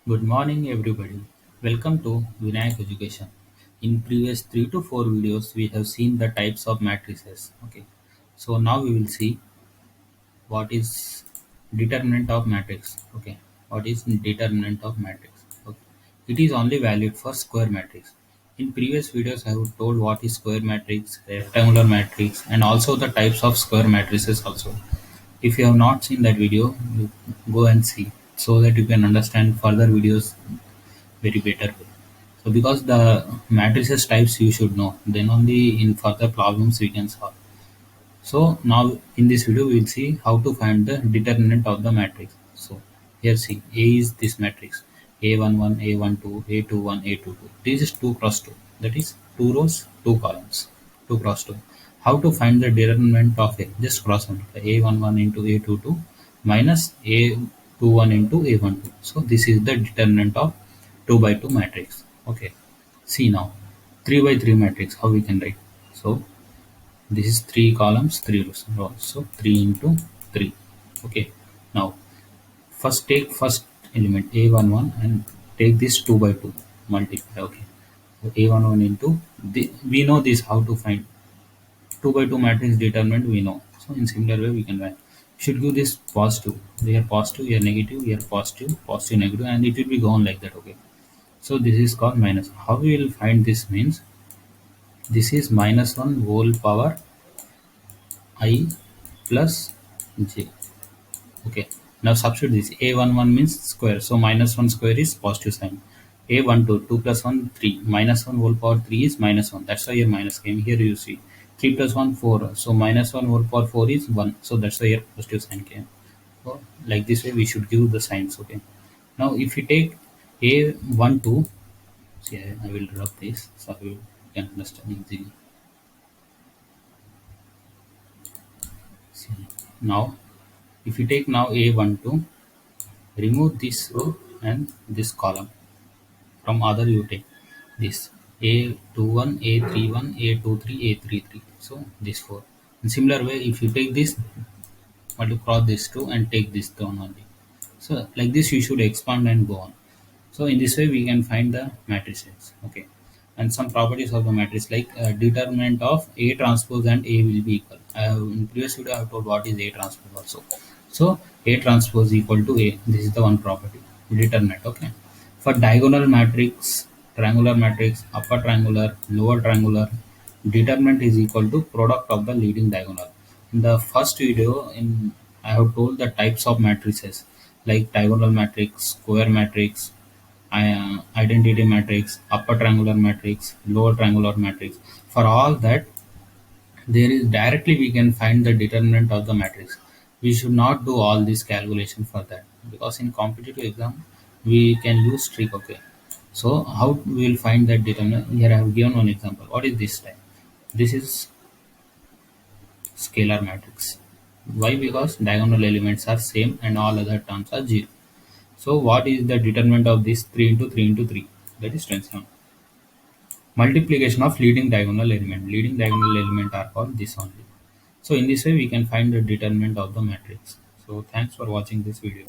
Good morning, everybody. Welcome to Vinayak Education. In previous 3 to 4 videos, we have seen the types of matrices. Okay, so now we will see what is determinant of matrix. Okay, what is determinant of matrix? Okay, it is only valid for square matrix. In previous videos, I have told what is square matrix, rectangular matrix, and also the types of square matrices also. If you have not seen that video, you go and see so that you can understand further videos very better way. So because the matrices types you should know, then only in further problems we can solve. So now in this video we will see how to find the determinant of the matrix. So here see A is this matrix A11, A12, A21, A22. This is 2 cross 2. That is 2 rows, 2 columns, 2 cross 2. How to find the determinant of A? Just cross multiply A11 into A22 minus A21 into A12. So this is the determinant of 2 by 2 matrix. Okay. See now 3 by 3 matrix how we can write. So this is 3 columns, 3 rows. So 3 into 3. Okay. Now first take first element A11 and take this 2 by 2 multiply. Okay. So A11 into we know this how to find 2 by 2 matrix determinant we know. So in similar way we can write. Should give this positive. Here positive, here negative, here positive, positive, negative, and it will be gone like that. Okay. So this is called minus. How we will find this means this is minus 1 whole power I plus j. Okay. Now substitute this. A11 means square. So minus 1 square is positive sign. A12, 2 plus 1, 3. Minus 1 whole power 3 is minus 1. That's why your minus came. Here you see. 3 plus 1, 4. So minus 1 whole power 4 is 1. So that's why your positive sign came. So like this way we should give the signs. Okay. Now if you take A12, see I will rub this so you can understand easily. See, now if you take now A12, remove this row and this column. From other you take this A21, A31, A23, A33. So this 4. In similar way, if you take this, want to cross this 2 and take this down only. So like this you should expand and go on. So in this way we can find the matrices. Okay. And some properties of the matrix like determinant of A transpose and A will be equal. In previous video I have told what is A transpose also. So A transpose equal to A. This is the one property. Determinant. Okay. For diagonal matrix, triangular matrix, upper triangular, lower triangular, determinant is equal to product of the leading diagonal. In the first video, in I have told the types of matrices like diagonal matrix, square matrix, identity matrix, upper triangular matrix, lower triangular matrix. For all that, there is directly we can find the determinant of the matrix. We should not do all this calculation for that because in competitive exam we can use trick. Okay, so how we will find that determinant? Here I have given one example. What is this type? This is scalar matrix. Why? Because diagonal elements are same and all other terms are zero. So what is the determinant of this 3 into 3 into 3? That is 27. Multiplication of leading diagonal element. Leading diagonal element are called this only. So in this way we can find the determinant of the matrix. So thanks for watching this video.